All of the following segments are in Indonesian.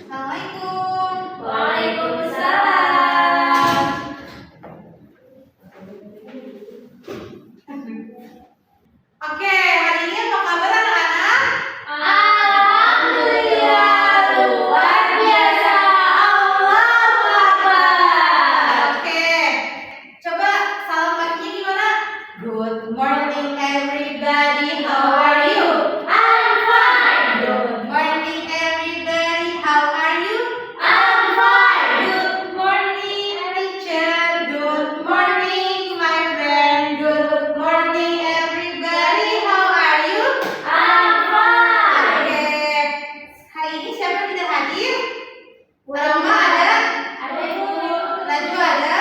Assalamualaikum. Waalaikumsalam. Oke, hari ini apa kabar anak-anak? Alhamdulillah, luar biasa. Allahu Akbar. Oke, coba salam paginya gimana? Good morning everybody, how are you? I'm fine. Good morning everybody, how are you? I'm fine. Good morning teacher, good morning my friend, good morning everybody, how are you? I'm fine. Oke, hari ini siapa yang tidak hadir? Rama ada? Ada Ibu. Najwa ada?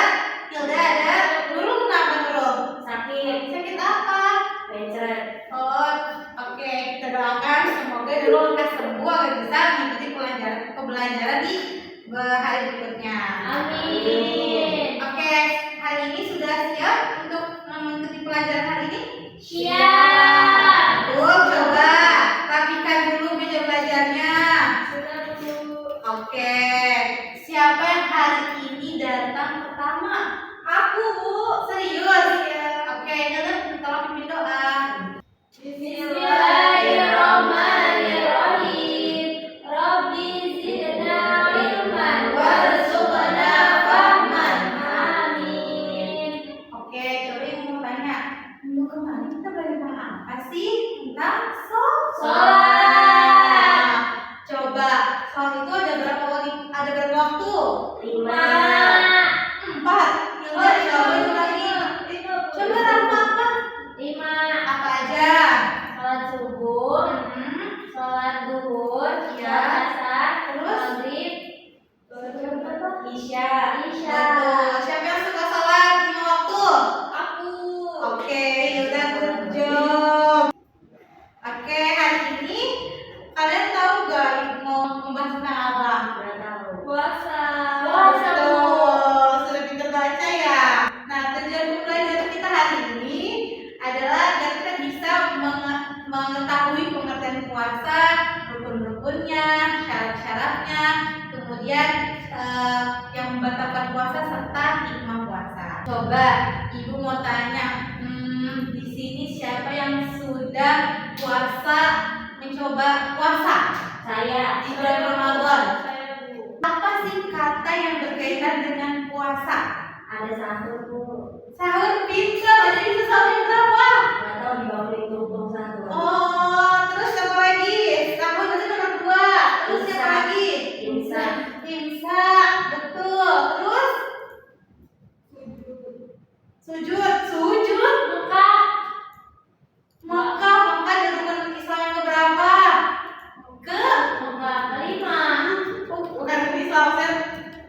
Hilda ada? Nurul kenapa Nurul? Sakit. Sakit apa? Becet. Oh, oke, kita doakan semoga Nurul lekas sembuh agar bisa mengikuti pembelajaran di hari berikutnya. Amin. Oke, hari ini sudah siap untuk mengikuti pelajaran hari ini? Siap. Betul, coba rapikan dulu meja belajarnya. Sudah Bu. Oke, siapa yang hari ini datang pertama? Aku, Bu. Serius? Oke, kalian tolong pimpin doa. Bismillahirrahmanirrahim. Rabbi zidna ilman warzuqna fahman. Amin. Oke, coba ibu mau tanya. Minggu kemarin kita belajar tentang apa sih? Tentang sholat. Coba, sholat itu ada berapa waktu? 5. 4. Hilda, coba itu lagi. Coba nama apa? 5. Apa aja? Salat subuh, salat duhur, Iya. salat asar, Terus? maghrib, Isya. Isya. Betul. Siapa yang suka sholat 5 waktu? Aku. Oke, Hilda, good job. Oke, hari ini kalian tahu gak ibu mau membahas tentang apa? Nggak tahu. Puasa. Puasa, Bu. Betul. Sudah pintar baca ya. Nah, tujuan pembelajaran kita hari ini adalah agar kita bisa mengetahui pengertian puasa, rukun-rukunnya, syarat-syaratnya, kemudian yang membatalkan puasa serta hikmah puasa. Coba ibu mau tanya, di sini siapa yang sudah mencoba puasa Saya. di bulan Ramadan? Saya Bu. Apa sih kata yang berkaitan dengan puasa? Ada satu Bu. Sahur, pintar. Jadi bisa sahur jam berapa? Nggak tahu di bawah itu satu. Oh, terus apa lagi? Sahur berarti nomor 2. Terus siapa lagi? Imsak. Imsak, betul. Terus sujud. Mekah di rukun Islam yang keberapa? Muka kelima. Bukan rukun Islam,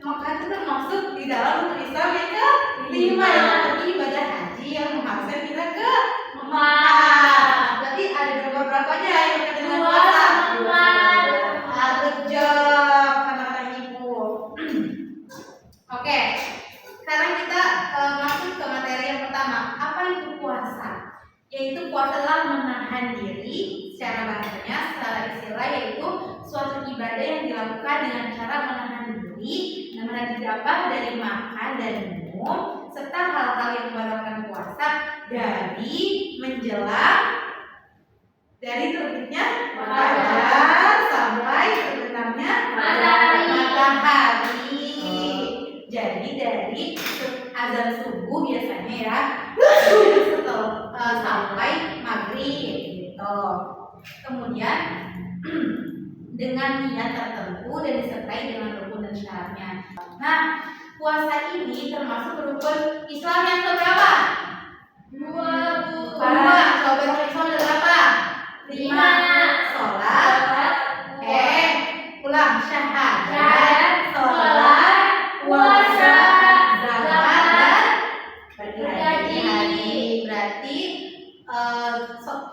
Mekah itu termasuk di dalam rukun Islam yang ke-5 yang seperti ibadah haji yang mengharuskan kita ke Mekah. Berarti ada berapa-berapanya yang berkaitan dengan puasa? Good job, anak-anak ibu. Oke, sekarang kita masuk ke materi yang pertama. Apa itu puasa? Yaitu puasa adalah menahan diri, secara bahasanya, secara istilah yaitu suatu ibadah yang dilakukan dengan cara menahan diri, yang mana didapat dari makan dan minum, serta hal-hal yang membatalkan puasa dari menjelang dari terbitnya fajar sampai terbenamnya matahari. Jadi dari azan subuh biasanya ya sampai maghrib gitu. Kemudian dengan niat tertentu dan disertai dengan rukun dan syaratnya. Nah, puasa ini termasuk rukun Islam yang keberapa? 2 Bu. 2. Coba rukun Islam ada berapa? 5. Sholat. Ulang. Syahadat. Sholat. Puasa. Zakat dan Berhaji. Berarti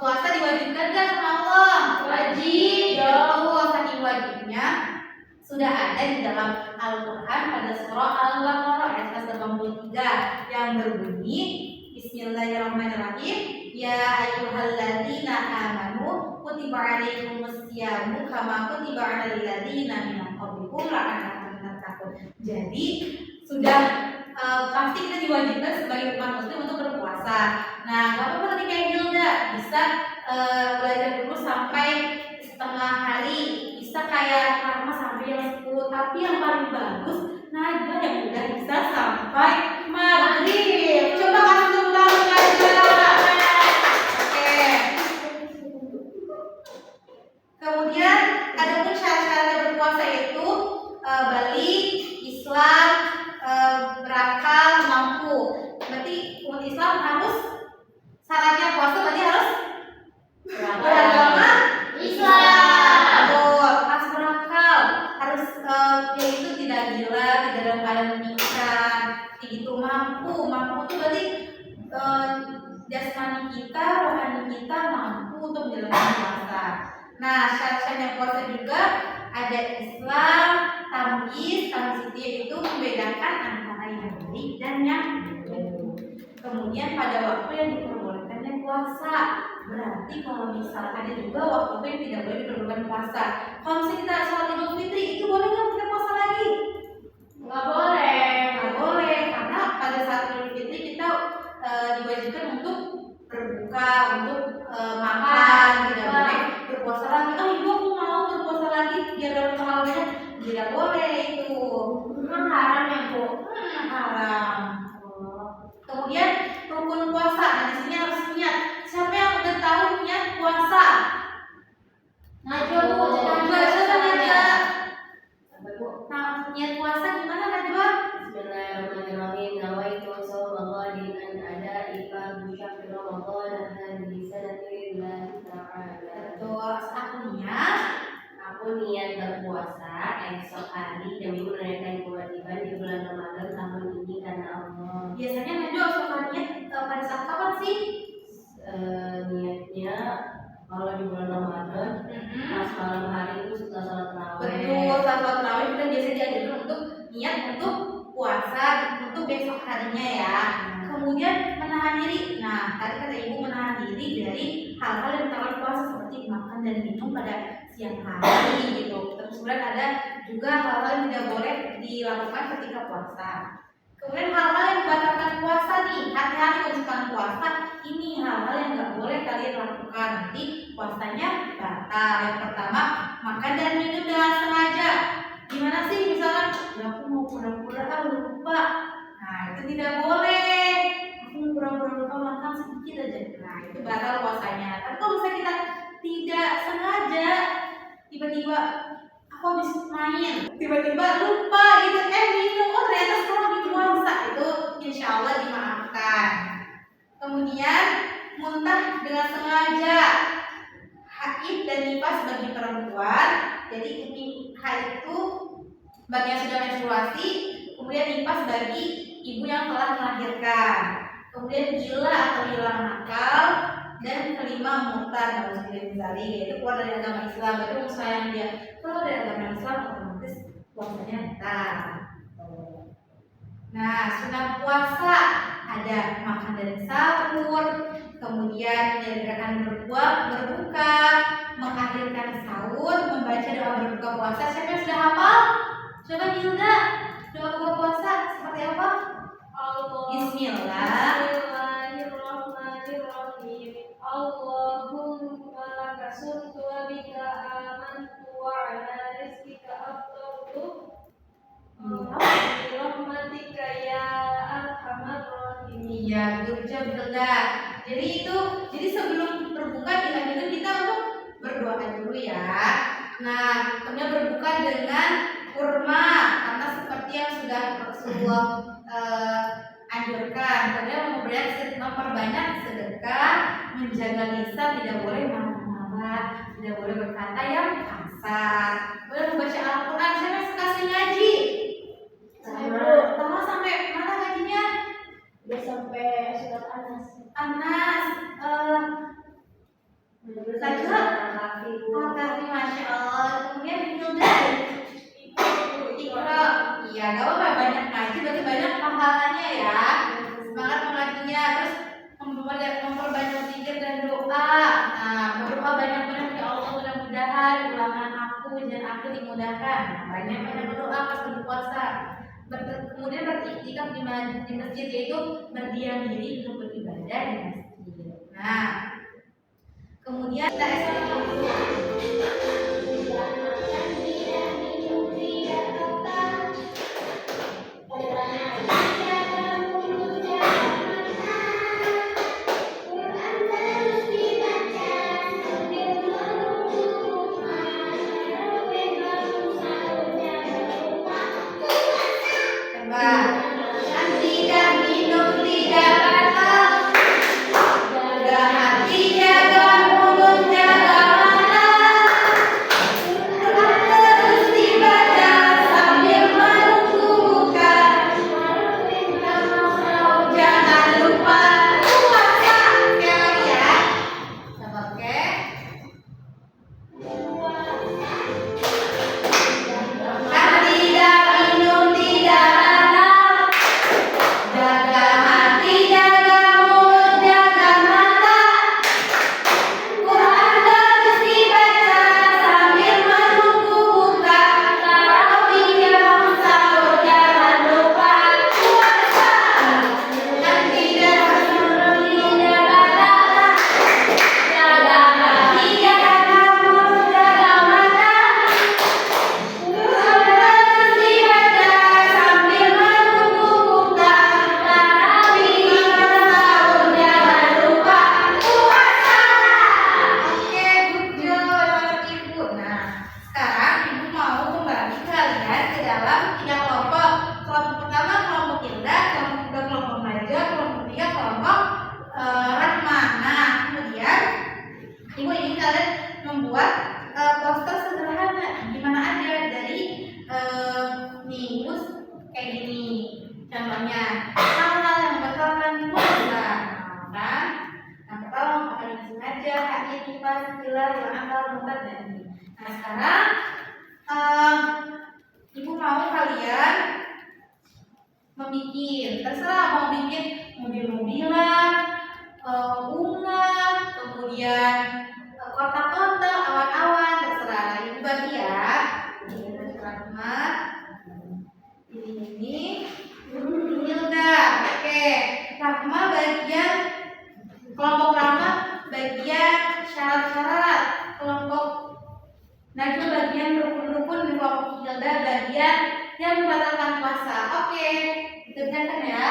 puasa diwajibkan gak sama Allah? Wajib. Betul, saking wajibnya sudah ada di dalam Al-Quran pada surah Al-Baqarah ayat 183 yang berbunyi Bismillahirrahmanirrahim. Ya ayyuhalladzina amanu kutiba alaikumus syiyamu kama kutiba alal ladzina min qablikum nggak akan pernah takut. Jadi sudah pasti kita diwajibkan sebagai umat muslim untuk berpuasa. Nah, nggak apa-apa tadi kayak Hilda bisa belajar dulu sampai setengah hari, bisa kayak Rahma sampai jam 10. Tapi yang paling bagus Najwa yang udah bisa sampai maghrib. Coba kasih tepuk tangan Najwa. Oke. Kemudian ada pun syarat-syarat berpuasa itu balik, Islam, berakal, mampu. Berarti umat Islam harus syaratnya puasa berarti harus beragama Islam. Harus berakal, harus yaitu tidak gila, tidak dalam keadaan pingsan, itu mampu itu berarti jasmani kita, rohani kita mampu untuk menjalankan puasa. Nah, syarat-syaratnya puasa juga ada Islam, tamyiz itu membedakan antara yang baik dan yang buruk. Kemudian pada waktu yang diperbolehkannya puasa. Berarti kalau misal ada juga waktu yang tidak boleh diperbolehkan puasa. Kalau misalnya kita sholat Idul Fitri itu boleh nggak kita puasa lagi? Nggak boleh. Nggak boleh, karena pada saat Idul Fitri kita diwajibkan untuk berbuka, untuk makan, tidak boleh berpuasa lagi. Oh ibu aku mau berpuasa lagi biar dapat pahalanya. Tidak boleh itu. Memang haram ya Bu? Haram. Kemudian rukun puasa. Nah di sini harus niat. Siapa yang udah tahu niat puasa? Najwa Bu. Najwa. Nah niat puasa gimana Najwa? Bismillahirrahmanirrahim. Nawaitu shauma ghadin an ada'i fardhu syahri Ramadan hadhihi sanati lillahi ta'ala. Betul. Aku niat berpuasa esok hari demi menunaikan kewajiban di bulan Ramadan tahun ini karena Allah. Biasanya Najwa suka niat pada saat kapan sih? Niatnya kalau di bulan Ramadan pas malam hari itu setelah sholat tarawih. Betul, salat tarawih kita biasanya diajarkan untuk niat untuk puasa untuk besok harinya ya. Kemudian menahan diri. Nah, tadi kata ibu menahan diri dari hal-hal yang terlalu puasa seperti makan dan minum pada siang hari gitu. Terus kemudian ada juga hal-hal yang tidak boleh dilakukan ketika puasa. Kemudian hal-hal yang membatalkan puasa nih, hati-hati kalau misalkan puasa ini hal-hal yang nggak boleh kalian lakukan, nanti puasanya batal. Yang pertama, makan dan minum dengan sengaja. Gimana sih misalkan, ya aku mau pura-pura lupa. Nah itu tidak boleh. Aku mau pura-pura lupa makan sedikit aja. Nah itu batal puasanya. Tapi kalau misalnya kita tidak sengaja, tiba-tiba aku habis main, tiba-tiba lupa gitu, minum, oh ternyata sekarang lagi puasa, itu insya Allah dimaafkan. Kemudian muntah dengan sengaja, haid dan nifas bagi perempuan. Jadi haid itu bagi yang sudah menstruasi, kemudian nifas bagi ibu yang telah melahirkan. Kemudian gila atau hilang akal, dan kelima murtad yaitu keluar dari agama Islam. Itu misalnya dia keluar dari agama Islam otomatis puasanya batal. Nah, sunat puasa ada makan dan sahur, kemudian menjalankan berbuka, mengakhirkan sahur, membaca doa berbuka puasa. Siapa yang sudah hafal? Coba Hilda, doa berbuka puasa seperti apa? Bismillahirrahmanirrahim. Allahumma laka sumtu wa bika amantu wa ala rizqika aftartu. Rahmatika ya arhamar rahimin. Iya, betul Hilda. Jadi sebelum berbuka kita untuk berdoa dulu ya. Nah, kemudian berbuka dengan kurma karena seperti yang sudah Rasulullah anjurkan. Kemudian memperbanyak sedekah, menjaga lisan, tidak boleh marah-marah, tidak boleh berkata yang kasar, boleh membaca Al-Quran. Siapa yang suka ngaji? Sama sampai mana ngajinya? Udah sampai surat Anas. Al-Kahfi, Masya Allah. Kemudian Hilda Iqra. Iya, gak apa-apa, banyak ngaji berarti banyak pahalanya ya. Semangat mengajinya. Terus memperbanyak zikir dan doa. Nah, berdoa banyak-banyak ya Allah, mudah-mudahan ulangan aku dan itu dimudahkan. Banyak berdoa pas berpuasa. Kemudian beriktikaf di masjid, yaitu berdiam diri untuk beribadah di masjid. Nah, kemudian kita tidak minum, tidak makan, jaga hati, jaga mulut, jaga mata. Quran terus dibaca sambil menunggu buka. Jangan lupa puasa. Sekali lagi ya. Oke. Tidak minum, tidak makan, jaga hati, jaga mulut, jaga mata. Quran terus dibaca sambil menunggu buka. Tarawih jam sahur, jangan lupa puasa. Dan tidak minum, tidak makan, jaga hati, jaga mulut, jaga mata. Quran terus dibaca sambil menunggu buka. Tarawih jam sahur, jangan lupa puasa. Oke, good job Ibu. Nah, sekarang Ibu mau membagi kalian ke dalam 3 kelompok. Kelompok pertama kelompok indah, kelompok kedua kelompok remaja, kelompok ketiga kelompok rahmah. Nah, kemudian Ibu ingin kalian membuat poster sederhana di mana aja dari news kayak gini. Contohnya hal-hal yang membatalkan puasa. Kan? Yang pertama akan sengaja, hati, kipas, gelar, yang akal, mutat, dan ini. Nah, sekarang Ibu mau kalian membuat, terserah mau bikin mobil-mobilan, bunga, kemudian kotak-kotak, awan-awan, terserah. Nah, Ibu bagi ya. Ini ada Rahmat, ini Hilda. Oke, Rahma bagian kelompok Rahma bagian syarat-syarat, kelompok Najwa bagian rukun-rukun, dan kelompok Hilda bagian yang membatalkan puasa. Oke, dikerjakan ya.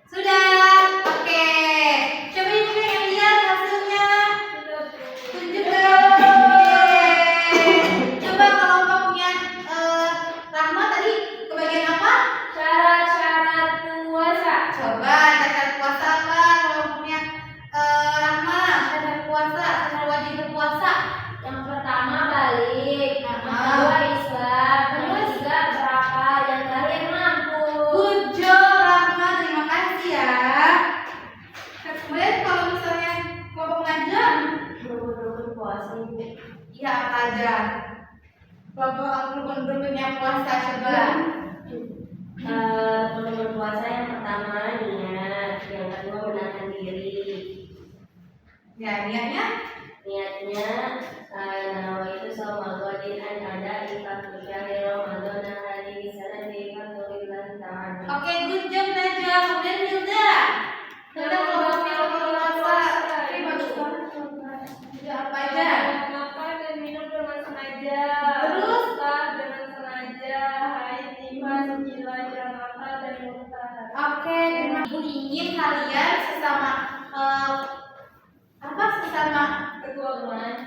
Sudah. Oke. Coba Ibu yang lihat hasilnya. Tunjuk dong. Yeay. Coba kelompoknya Rahma tadi kebagian apa? Syarat-syarat puasa. Coba syarat puasa apa kelompoknya Rahma? Syarat puasa, syarat wajib berpuasa. Yang pertama balik, yang kedua Islam, yang ketiga berakal, yang terakhir mampu. Good job Rahma, terima kasih ya. Kemudian kalau misalnya kelompok Najwa, Rukun-rukun puasa Ibu. iya apa aja? Kelompok rukun-rukunnya puasa coba. Rukun puasa yang pertama niat, yang kedua menahan diri. Ya, niatnya Niatnya nawaitu shauma ghadin an ada'i fardhu syahri Ramadan hadhihi sanati fadlillah ta'ala. oke, good job Najwa. Kemudian Hilda. Hilda kelompoknya rukun puasa. Oke, bagus banget. Hilda apa aja? Makan dan minum dengan sengaja. Terus? Ustaz dengan sengaja. Haid, nifas, gila, jamakal, dan muntah. Oke, Ibu ingin kalian sesama sesama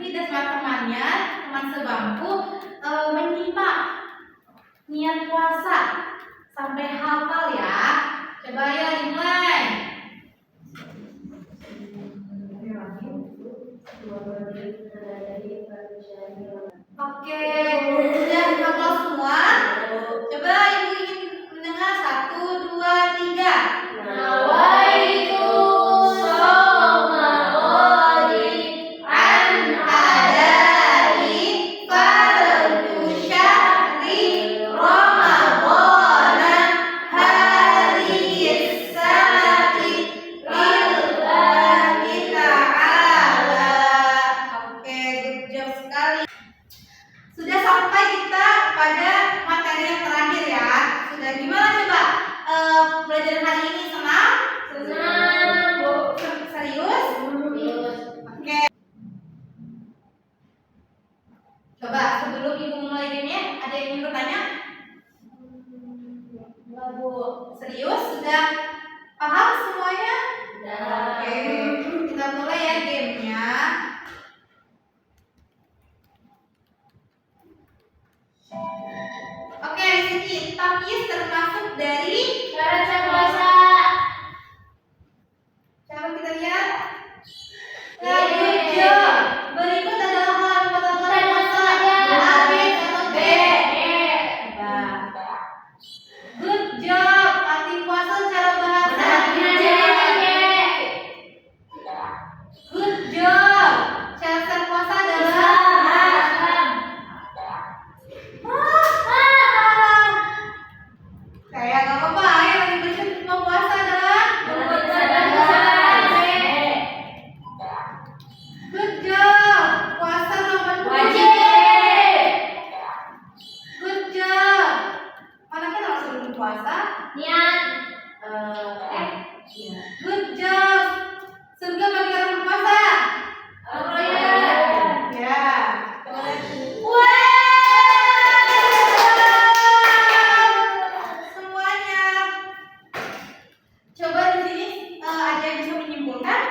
tidak sama temannya, teman sebangku menyimak niat puasa sampai hafal ya. Coba ya dimulai. Oke, sudah hafal semua? Coba Ibu ingin mendengar 1, 2, 3. Nawaitu shauma ghadin An ada'i fardhu syahri Ramadan hadhihi pelajaran hari ini senang? Senang. Serius? Serius. Oke. Coba sebelum ibu mulai gamenya, ada yang ingin bertanya? Enggak, Bu. Serius? Sudah paham semuanya? Udah. Oke, kita mulai ya gamenya. Oke, di sini tamyiz termasuk dari Cara puasa. coba kita lihat. Iya. Good job. Berikut adalah hal yang membuat puasa. A, B, atau B. Coba. Good job. Arti puasa secara bahasa. Good job. Cara puasa adalah kayak gak apa-apa ya, yang berikut puasa adalah good job. Puasa nomor Wajib. good job. Mana kan harus sebelum puasa? Niat. Good job. Surga bagi orang berpuasa. Ya. Semuanya. Coba di sini ada yang bisa menyimpulkan?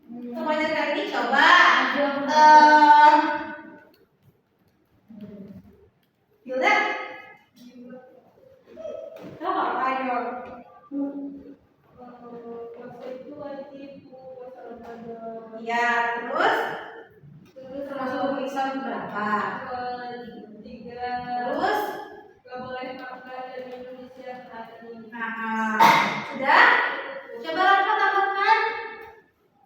Semuanya dari ini coba. Hilda? Coba ayo. Puasa itu wajib, puasa Ramadan. Iya, terus termasuk hukum Islam berapa? Tiga, Terus gak boleh makan dan minum di siang hari. sudah? Coba lompat-lompatkan.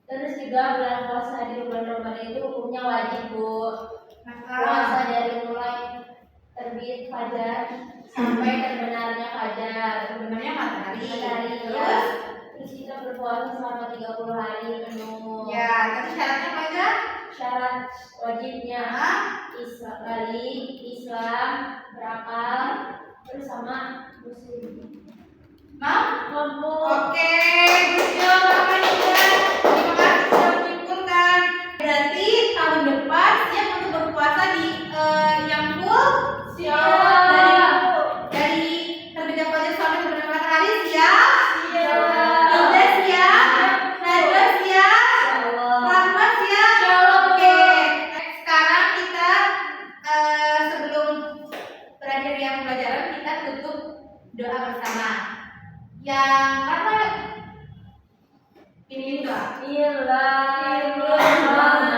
Terus juga bulan puasa di bulan Ramadan itu hukumnya wajib, Bu. Nah, Puasa dari mulai terbit fajar sampai terbenarnya fajar. sebenarnya matahari. Matahari, Terus? ya. Terus kita berpuasa selama 30 hari penuh. Ya, tapi syaratnya apa aja? Syarat wajibnya Hah? Islam, berakal, terus sama muslim. Mau? Mampu. Oke, good job Bapak Ida. Terima kasih sudah menyimpulkan. Berarti tahun depan siap untuk berpuasa di yang full? Dari terbitnya fajar sampai terbenam matahari siap? Hilda siap? Najwa siap? Rahma siap? Oke. Sekarang kita sebelum berakhir yang pelajaran kita tutup doa bersama. Yang apa? Ini juga. Bismillahirrahmanirrahim.